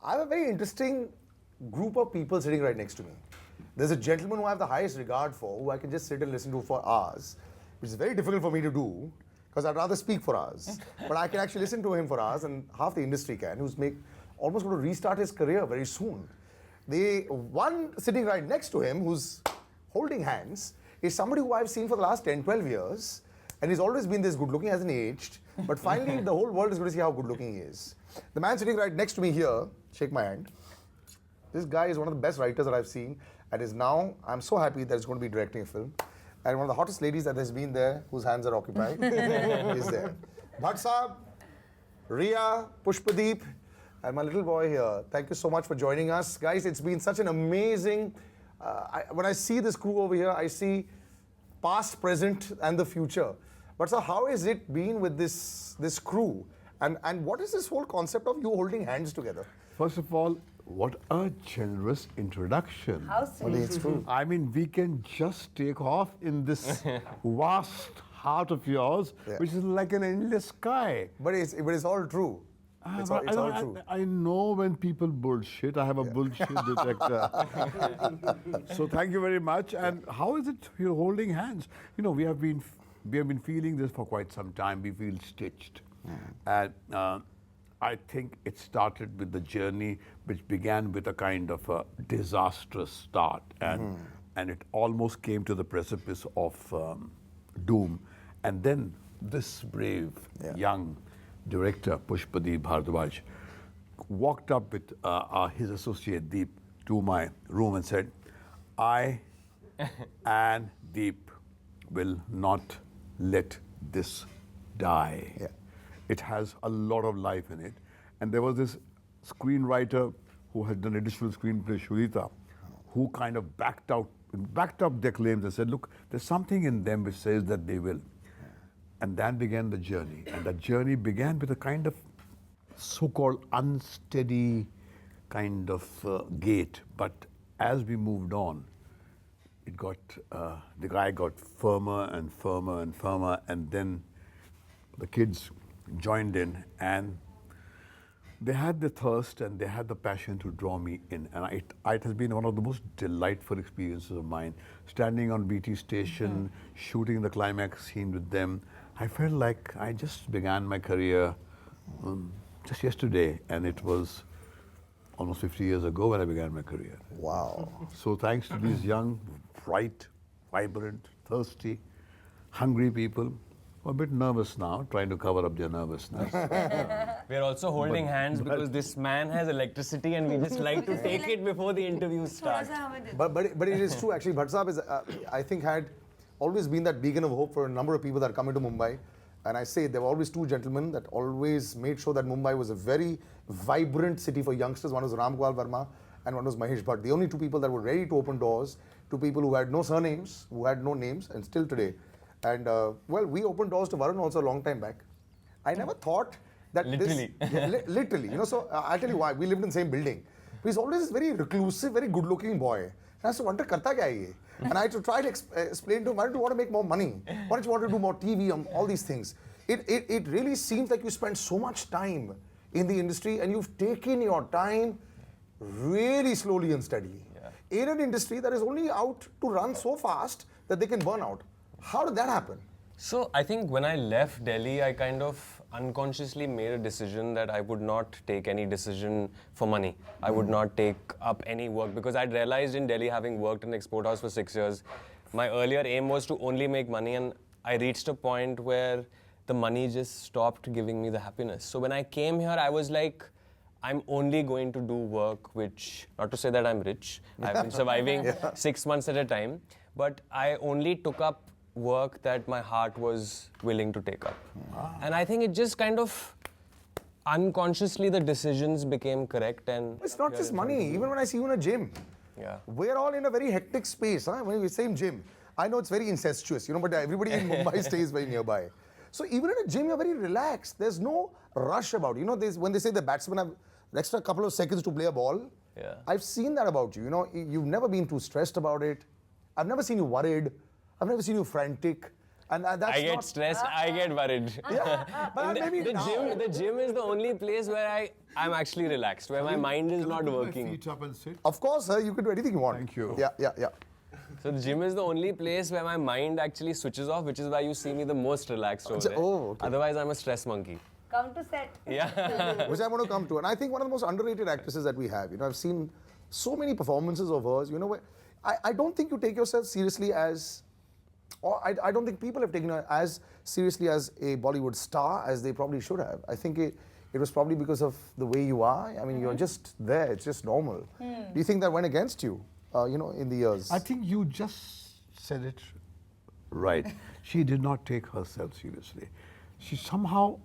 I have a very interesting group of people sitting right next to me. There's a gentleman who I have the highest regard for, who I can just sit and listen to for hours, which is very difficult for me to do, because I'd rather speak for hours. But I can actually listen to him for hours, and half the industry can, who's almost going to restart his career very soon. The one sitting right next to him, who's holding hands, is somebody who I've seen for the last 10, 12 years, and he's always been this good looking, hasn't aged, but finally the whole world is going to see how good looking he is. The man sitting right next to me here, shake my hand. This guy is one of the best writers that I've seen, and is now, I'm so happy that he's going to be directing a film. And one of the hottest ladies that has been there, whose hands are occupied, is there. Bhatt Saab, Rhea, Pushpadeep, and my little boy here. Thank you so much for joining us. Guys, it's been such an amazing, when I see this crew over here, I see past, present, and the future. But so how has it been with this crew? And what is this whole concept of you holding hands together? First of all, what a generous introduction. How sweet. It's true. I mean, we can just take off in this vast heart of yours, which is like an endless sky. But it's all true. It's all true. I know when people bullshit. I have a bullshit detector. So thank you very much. And how is it you're holding hands? You know, we have been feeling this for quite some time. We feel stitched. And I think it started with the journey which began with a kind of a disastrous start. And it almost came to the precipice of doom. And then this brave young director, Pushpadeep Bhardwaj, walked up with his associate Deep to my room and said, I and Deep will not let this die. Yeah. It has a lot of life in it. And there was this screenwriter who had done additional screenplay, Shurita, who kind of backed up their claims and said, look, there's something in them which says that they will. And then began the journey. And that journey began with a kind of so-called unsteady kind of gait. But as we moved on, it got, the guy got firmer and firmer and firmer, and then the kids joined in, and they had the thirst and they had the passion to draw me in. And it has been one of the most delightful experiences of mine. Standing on BT station, shooting the climax scene with them. I felt like I just began my career just yesterday, and it was almost 50 years ago when I began my career. Wow. So thanks to these young, bright, vibrant, thirsty, hungry people, I'm a bit nervous now, trying to cover up their nervousness. We're also holding hands because this man has electricity and we just like to take it before the interviews start. But it is true, actually. Bhatt Saab is, I think, had always been that beacon of hope for a number of people that come into Mumbai. And I say there were always two gentlemen that always made sure that Mumbai was a very vibrant city for youngsters. One was Ram Gopal Verma and one was Mahesh Bhatt. The only two people that were ready to open doors to people who had no surnames, who had no names, and still today. And well, we opened doors to Varun also a long time back. I never thought that Literally. literally, you know, so I'll tell you why. We lived in the same building. He's always this very reclusive, very good-looking boy. And I used to wonder, karta kya hai ye? And I had to try to explain to him, why don't you want to make more money? Why don't you want to do more TV, all these things? It really seems like you spend so much time in the industry and you've taken your time really slowly and steadily. Yeah. In an industry that is only out to run so fast that they can burn out. How did that happen? So I think when I left Delhi, I kind of unconsciously made a decision that I would not take any decision for money. I would not take up any work because I'd realized in Delhi, having worked in export house for 6 years, my earlier aim was to only make money, and I reached a point where the money just stopped giving me the happiness. So when I came here, I was like, I'm only going to do work which, not to say that I'm rich, I've been surviving 6 months at a time, but I only took up work that my heart was willing to take up. Wow. And I think it just kind of unconsciously the decisions became correct. And it's not just money. Even when I see you in a gym, we're all in a very hectic space. Huh? When we same gym, I know it's very incestuous, you know, but everybody in Mumbai stays very nearby. So even in a gym, you're very relaxed. There's no rush about it. You know, when they say the batsmen have an extra couple of seconds to play a ball, I've seen that about you. You know, you've never been too stressed about it. I've never seen you worried. I've never seen you frantic. And that's I get not, stressed, I get worried. Yeah, but maybe the now. gym is the only place where I'm actually relaxed, where my mind is Can I not put my working. feet up and sit? Of course, sir, you can do anything you want. Thank you. Yeah. So the gym is the only place where my mind actually switches off, which is why you see me the most relaxed over there. Oh, okay. Otherwise, I'm a stress monkey. Come to set. Yeah. Which I want to come to. And I think one of the most underrated actresses that we have. I've seen so many performances of hers. Where I don't think you take yourself seriously as, or I don't think people have taken her as seriously as a Bollywood star as they probably should have. I think it was probably because of the way you are. I mean, you're just there. It's just normal. Do you think that went against you, in the years? I think you just said it right. She did not take herself seriously. She somehow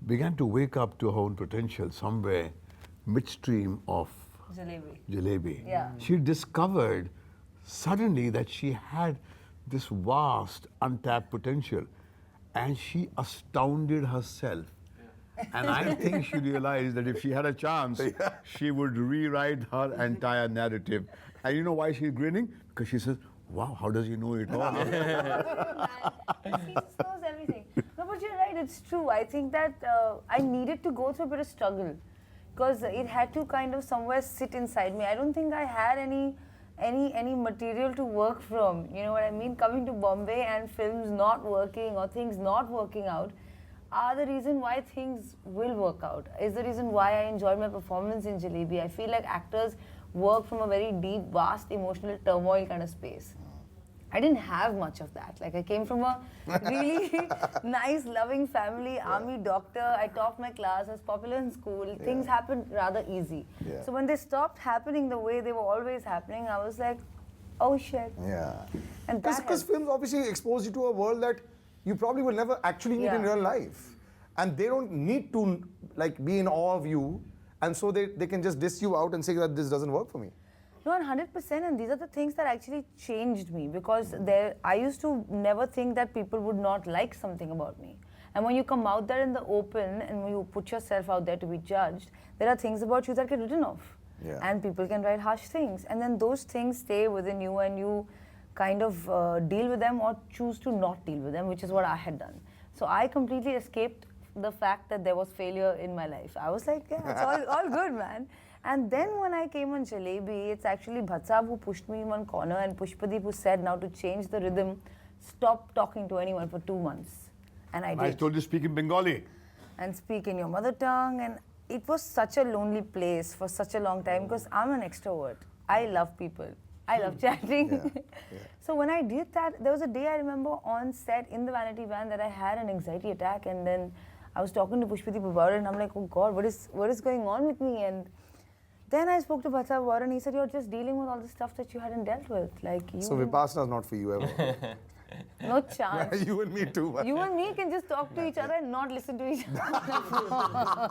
began to wake up to her own potential somewhere midstream of Jalebi. Yeah. She discovered suddenly that she had this vast untapped potential, and she astounded herself. And I think she realized that if she had a chance, she would rewrite her entire narrative. And you know why she's grinning? Because she says, wow, how does he know it all? He just knows everything. No, but you're right, it's true. I think that I needed to go through a bit of struggle because it had to kind of somewhere sit inside me. I don't think I had any material to work from. You know what I mean? Coming to Bombay and films not working or things not working out are the reason why things will work out. Is the reason why I enjoyed my performance in Jalebi. I feel like actors work from a very deep, vast, emotional turmoil kind of space. I didn't have much of that. Like I came from a really nice, loving family, army doctor. I topped my class, I was popular in school. Things happened rather easy. Yeah. So when they stopped happening the way they were always happening, I was like, oh shit. Yeah. And Because that helped. films obviously expose you to a world that you probably will never actually meet in Yeah. real life. And they don't need to be in awe of you. And so they can just diss you out and say that this doesn't work for me. No, 100%, and these are the things that actually changed me because I used to never think that people would not like something about me. And when you come out there in the open and when you put yourself out there to be judged, there are things about you that get written off. Yeah. And people can write harsh things. And then those things stay within you and you kind of deal with them or choose to not deal with them, which is what I had done. So I completely escaped the fact that there was failure in my life. I was like, yeah, it's all good, man. And then when I came on Jalebi, it's actually Bhatsab who pushed me in one corner and Pushpadeep who said, now to change the rhythm, stop talking to anyone for 2 months. And I did. I told you speak in Bengali. And speak in your mother tongue. And it was such a lonely place for such a long time because I'm an extrovert. I love people. I love chatting. So when I did that, there was a day I remember on set in the vanity van that I had an anxiety attack, and then I was talking to Pushpadeep about it and I'm like, oh God, what is going on with me? And then I spoke to Bhatsab about it and he said, you're just dealing with all the stuff that you hadn't dealt with. Like you. So Vipassana is not for you ever. No chance. You and me too. You and me can just talk to each other and not listen to each other.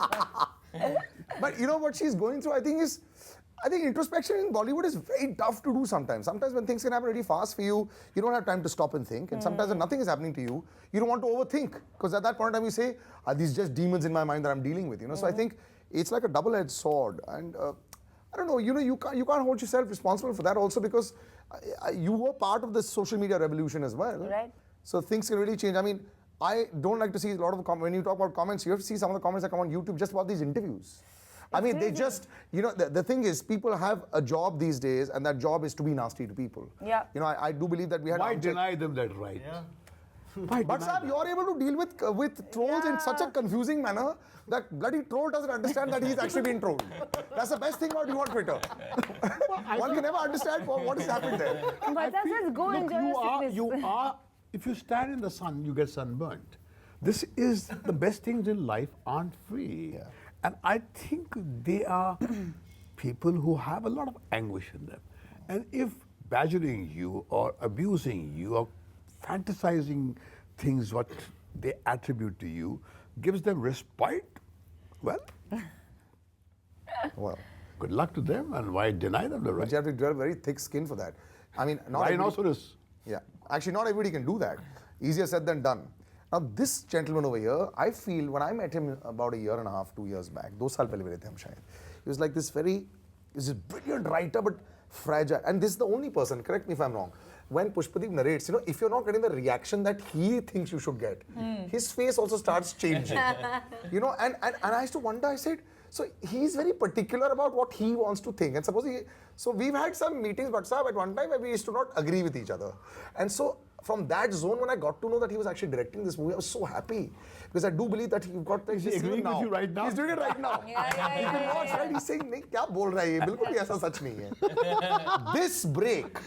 But you know what she's going through, I think introspection in Bollywood is very tough to do sometimes. Sometimes when things can happen really fast for you, you don't have time to stop and think. And sometimes when nothing is happening to you, you don't want to overthink. Because at that point in time you say, are these just demons in my mind that I'm dealing with? So I think it's like a double-edged sword. And I don't know, you can't hold yourself responsible for that also because you were part of the social media revolution as well. Right. So things can really change. I mean, I don't like to see a lot of when you talk about comments, you have to see some of the comments that come on YouTube just about these interviews. I mean, they just, the thing is, people have a job these days, and that job is to be nasty to people. Yeah. I do believe that we had. Why deny them that right? Yeah. But Sir, you're able to deal with trolls in such a confusing manner that bloody troll doesn't understand that he's actually being trolled. That's the best thing about you on Twitter. One can never understand what has happened there. But that's just go enjoy your sickness. If you stand in the sun, you get sunburnt. This is the best things in life aren't free. Yeah. And I think they are people who have a lot of anguish in them. And if badgering you or abusing you or fantasizing things what they attribute to you gives them respite, well, good luck to them, and why deny them the right? But you have to develop very thick skin for that. I mean, not Rhinoceros. Yeah. Actually, not everybody can do that. Easier said than done. Now, this gentleman over here, I feel when I met him about 1.5 years, 2 years back, 2 साल पहले मिले थे हम शायद. He was like this brilliant writer, but fragile. And this is the only person, correct me if I'm wrong, when Pushpadeep narrates, if you're not getting the reaction that he thinks you should get, his face also starts changing. And I used to wonder, I said, so he's very particular about what he wants to think. And so we've had some meetings, but at one time where we used to not agree with each other. And so from that zone, when I got to know that he was actually directing this movie, I was so happy. Because I do believe that he got Is he agreeing with you right now? He's doing it right now. You can watch, right? He's saying, "Nahi, kya bol raha hai ye? Bilkul bhi aisa sach nahi hai." This break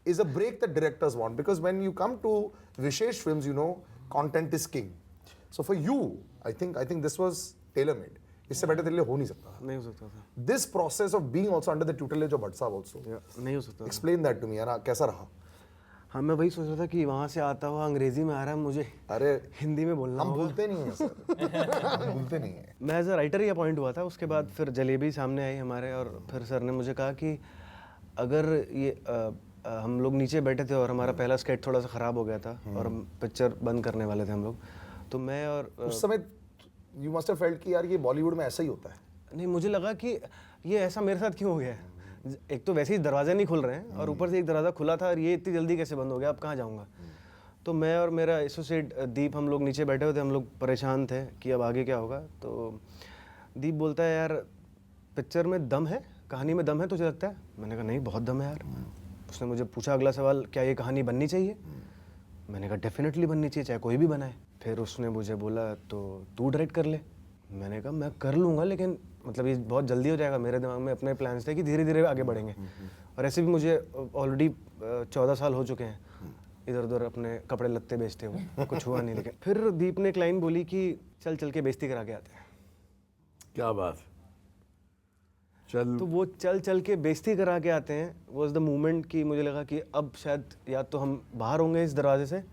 is a break that directors want. Because when you come to Vishesh films, content is king. So for you, I think this was tailor-made. इससे better तेरे लिए हो नहीं सकता नहीं हो सकता था This process of being also under the tutelage of Bhatt Sahab also. नहीं हो सकता Explain that to me, यार कैसा रहा? हाँ मैं वही सोच रहा था कि वहाँ से आता हुआ अंग्रेजी में आ रहा है मुझे अरे हिंदी में बोलना हम होगा भूलते नहीं हैं सर हम भूलते नहीं हैं मैं एज अ राइटर ही अपॉइंट हुआ था उसके बाद फिर जलेबी सामने आई हमारे और फिर सर ने मुझे कहा कि अगर ये हम लोग नीचे बैठे थे और हमारा पहला स्केच थोड़ा सा ख़राब हो गया था और हम पिक्चर बंद करने वाले थे हम लोग तो मैं और उस समय यू मस्ट हैव फेल्ट कि यार ये बॉलीवुड में ऐसा ही होता है नहीं मुझे लगा कि ये ऐसा मेरे साथ क्यों हो गया है एक तो वैसे ही दरवाजे नहीं खुल रहे हैं और ऊपर से एक दरवाज़ा खुला था और ये इतनी जल्दी कैसे बंद हो गया अब कहाँ जाऊँगा तो मैं और मेरा एसोसिएट दीप हम लोग नीचे बैठे हुए थे हम लोग परेशान थे कि अब आगे क्या होगा तो दीप बोलता है यार पिक्चर में दम है कहानी में दम है तुझे लगता है मैंने कहा नहीं बहुत दम है यार उसने मुझे पूछा अगला सवाल क्या ये कहानी बननी चाहिए मैंने कहा डेफिनेटली बननी चाहिए चाहे कोई भी बनाए फिर उसने मुझे बोला तो तू डायरेक्ट कर ले मैंने कहा मैं कर लूँगा लेकिन मतलब ये बहुत जल्दी हो जाएगा मेरे दिमाग में अपने प्लान्स थे कि धीरे धीरे आगे बढ़ेंगे और ऐसे भी मुझे ऑलरेडी 14 साल हो चुके हैं इधर उधर अपने कपड़े लत्ते बेचते हुए कुछ हुआ नहीं लेकिन फिर दीप ने एक लाइन बोली कि चल चल के बेइज्जती करा के आते हैं क्या बात चल तो वो चल चल के बेइज्जती करा के आते हैं वॉज द मोमेंट कि मुझे लगा कि अब शायद या तो हम बाहर होंगे इस दरवाजे से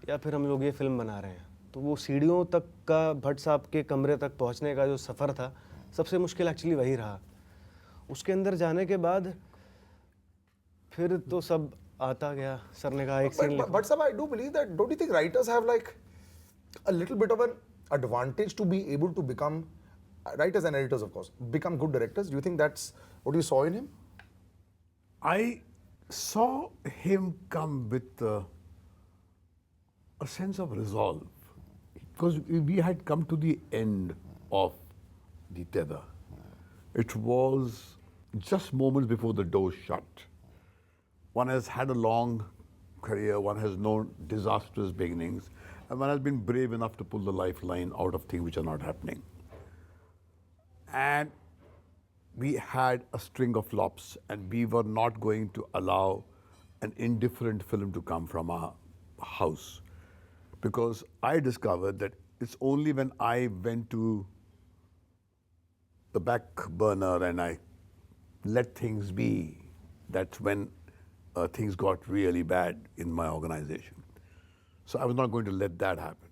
या फिर हम लोग ये फिल्म बना रहे हैं तो वो सीढ़ियों तक का भट्ट साहब के कमरे तक पहुंचने का जो सफ़र था सबसे मुश्किल एक्चुअली वही रहा उसके अंदर जाने के बाद फिर तो सब आता गया सर ने कहा एक scene but sir, I do believe that don't you think writers have like a little bit of an advantage to be able to become writers and editors of course become good directors do you think that's what you saw in him I saw him come with a sense of resolve because we had come to the end of the tether. It was just moments before the door shut. One has had a long career, one has known disastrous beginnings, and one has been brave enough to pull the lifeline out of things which are not happening. And we had a string of flops, and we were not going to allow an indifferent film to come from our house. Because I discovered that it's only when I went to the back burner and I let things be, that's when things got really bad in my organization. So I was not going to let that happen.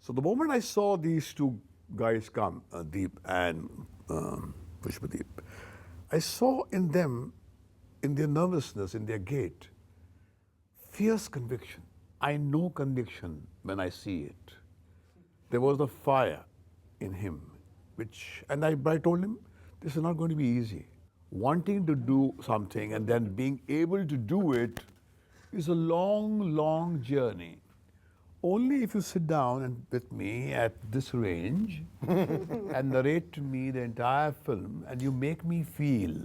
So the moment I saw these two guys come, Deep and Pushpadeep, I saw in them, in their nervousness, in their gait, fierce conviction. I know conviction when I see it. There was a fire in him, and I told him, this is not going to be easy. Wanting to do something and then being able to do it is a long, long journey. Only if you sit down and with me at this range and narrate to me the entire film and you make me feel.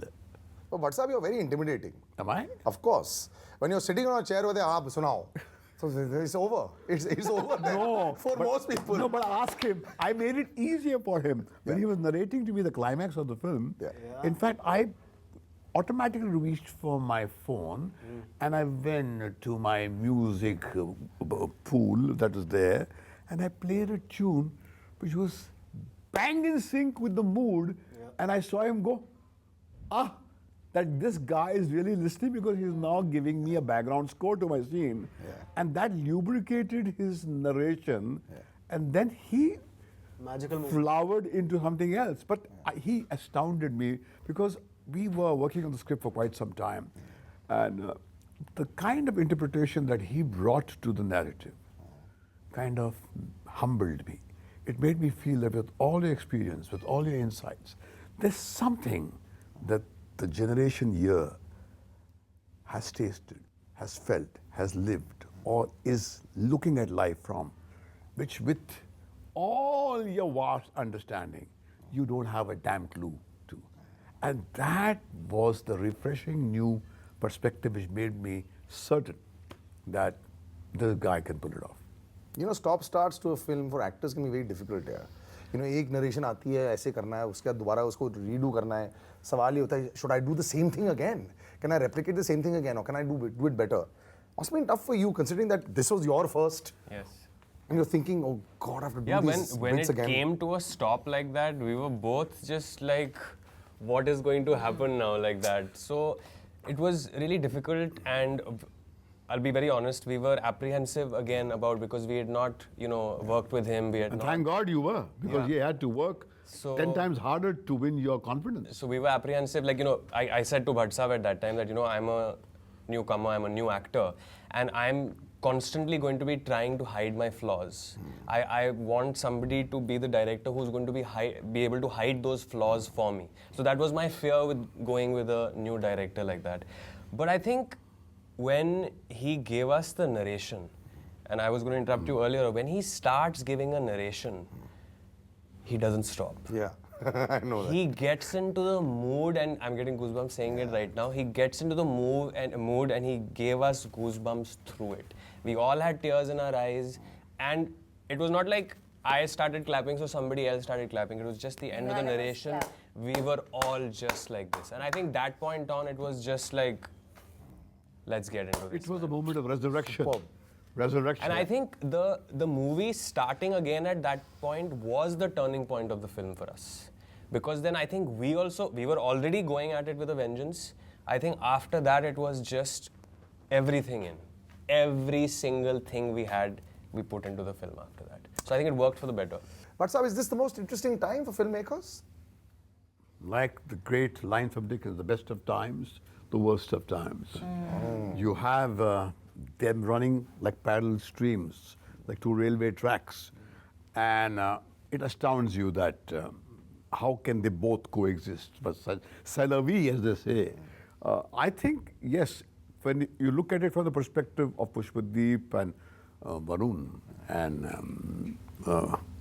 but Bhatt Sahab, you're very intimidating Am I? of course when you're sitting on a chair with aap sunao so it's over it's over then No, for most people No, but ask him. I made it easier for him. When he was narrating to me the climax of the film, in fact, I automatically reached for my phone and I went to my music pool that was there and I played a tune which was bang in sync with the mood and I saw him go, that this guy is really listening because he's now giving me a background score to my scene. And that lubricated his narration. And then he magical moment. flowered into something else. But he astounded me because we were working on the script for quite some time. And the kind of interpretation that he brought to the narrative kind of humbled me. It made me feel that with all your experience, with all your insights, there's something that the generation here has tasted, has felt, has lived or is looking at life from, which with all your vast understanding, you don't have a damn clue to. And that was the refreshing new perspective which made me certain that this guy can pull it off. You know, stop starts to a film for actors can be very difficult यार. You know, एक narration आती है, ऐसे करना है, उसके बाद दोबारा उसको redo करना है. सवाल ये होता है, should I do the same thing again? Can I replicate the same thing again, or can I do it better? Must have been tough for you, considering that this was your first. Yes. And you're thinking, oh God, I have to do Yeah, these when bits it again. came to a stop like that, we were both just like, what is going to happen now like that? So it was really difficult, and I'll be very honest, we were apprehensive again about, because we had not, you know, worked with him. We had And not. thank God you were, because you had to work So- 10 times harder to win your confidence. So we were apprehensive, like, you know, I said to Bhatt at that time that, you know, I'm a newcomer, I'm a new actor, and I'm constantly going to be trying to hide my flaws. I want somebody to be the director who's going to be able to hide those flaws for me. So that was my fear with going with a new director like that. But I think when he gave us the narration, and I was going to interrupt you earlier, when he starts giving a narration, he doesn't stop. Yeah, I know that. He gets into the mood, and I'm getting goosebumps saying it right now. He gets into the mood, and he gave us goosebumps through it. We all had tears in our eyes, and it was not like I started clapping, so somebody else started clapping. It was just the end of the None of us narration. clapped. We were all just like this, and I think that point on, it was just like, let's get into this. It was a moment of resurrection. Superb. Resurrection. And I think the movie starting again at that point was the turning point of the film for us. Because then I think we were already going at it with a vengeance. I think after that it was just everything in. Every single thing we had, we put into the film after that. So I think it worked for the better. But Sab, is this the most interesting time for filmmakers? Like the great line from Dickens, the best of times, the worst of times. You have them running like parallel streams, like two railway tracks. And it astounds you that how can they both coexist? But c'est la vie, as they say. I think, yes, when you look at it from the perspective of Pushpadeep and Varun and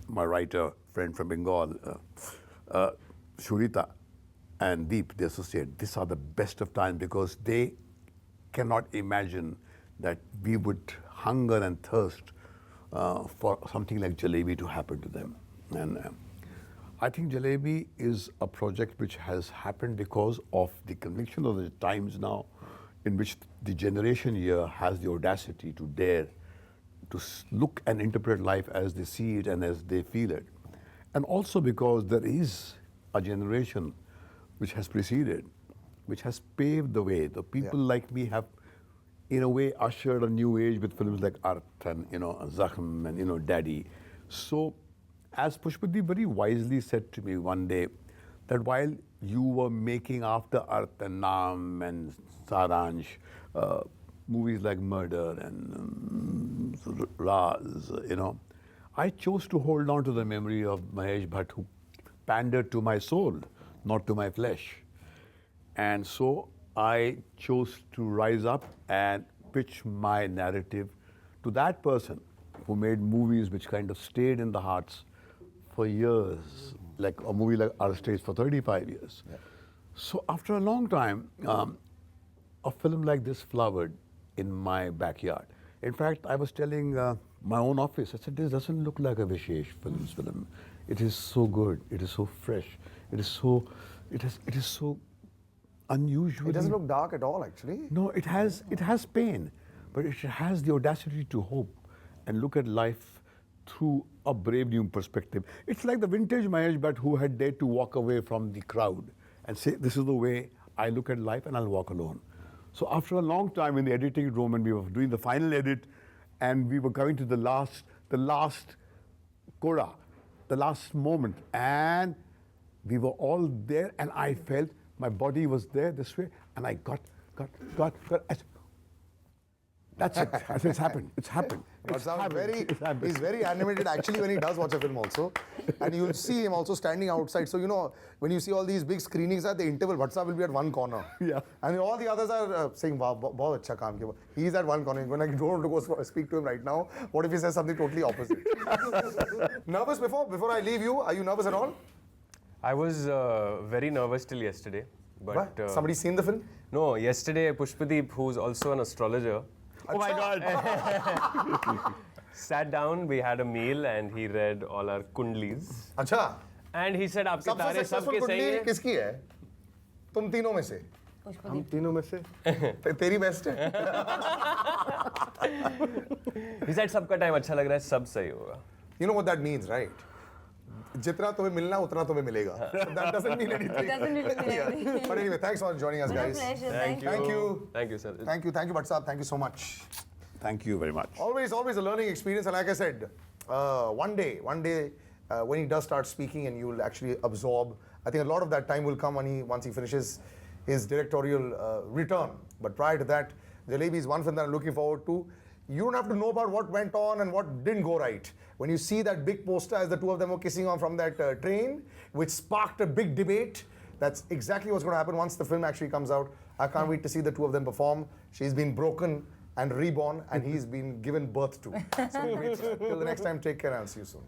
my writer friend from Bengal, Shurita and Deep, the associate, these are the best of times because they cannot imagine that we would hunger and thirst for something like Jalebi to happen to them. And I think Jalebi is a project which has happened because of the conviction of the times now, in which the generation here has the audacity to dare to look and interpret life as they see it and as they feel it. And also because there is a generation which has preceded, which has paved the way. The people like me have, in a way, ushered a new age with films like Arth and, Zakhm and, Daddy. So, as Pushpadeep very wisely said to me one day, that while you were making after Arth and Naam and Saransh, movies like Murder and Raz, I chose to hold on to the memory of Mahesh Bhatt, who pandered to my soul, not to my flesh. And so I chose to rise up and pitch my narrative to that person who made movies which kind of stayed in the hearts for years, like a movie like Our Stage for 35 years. Yeah. So after a long time, a film like this flowered in my backyard. In fact, I was telling my own office, I said, this doesn't look like a Vishesh Films film. It is so good, it is so fresh, it is so unusual. It doesn't look dark at all, actually. No, it has pain, but it has the audacity to hope and look at life through a brave new perspective. It's like the vintage Mahesh Bhatt who had dared to walk away from the crowd and say, this is the way I look at life and I'll walk alone. So after a long time in the editing room, and we were doing the final edit, and we were coming to the last coda, the last moment, and we were all there, and I felt my body was there this way, and I got. That's it. It's happened. It's happened. He's very animated actually when he does watch a film also. And you'll see him also standing outside. So, you know, when you see all these big screenings at the interval, Vatsa will be at one corner. Yeah. And all the others are saying, wow, bahut acha kaam kiya. He's at one corner. When I don't want to go speak to him right now, what if he says something totally opposite? Nervous before I leave you? Are you nervous at all? I was very nervous till yesterday. But What? Somebody seen the film? no, yesterday Pushpadeep, who's also an astrologer, Oh my God. sat down, we had a meal and he read all our kundlis. अच्छा. And he said, आपके सबसे तारे successful सबके सही कुंडली हैं. किसकी है? तुम तीनों में से. हम तीनों में से तेरी बेस्ट है. He said, सबका टाइम अच्छा लग रहा है, सब सही होगा. You know what that means, right? जितना तुम्हें मिलना उतना तुम्हें मिलेगा. That doesn't mean anything. It doesn't really mean anything. But anyway, thanks for joining us, My guys. pleasure. Thank you. Thank you. Thank you, sir. Thank you, Bhatt. Thank you so much. Thank you very much. Always a learning experience. And like I said, one day, when he does start speaking and you'll actually absorb, I think a lot of that time will come once he finishes his directorial return. But prior to that, Jalebi is one film that I'm looking forward to. You don't have to know about what went on and what didn't go right. When you see that big poster as the two of them were kissing on from that train, which sparked a big debate, that's exactly what's going to happen once the film actually comes out. I can't wait to see the two of them perform. She's been broken and reborn, and he's been given birth to. So, till the next time, take care and I'll see you soon.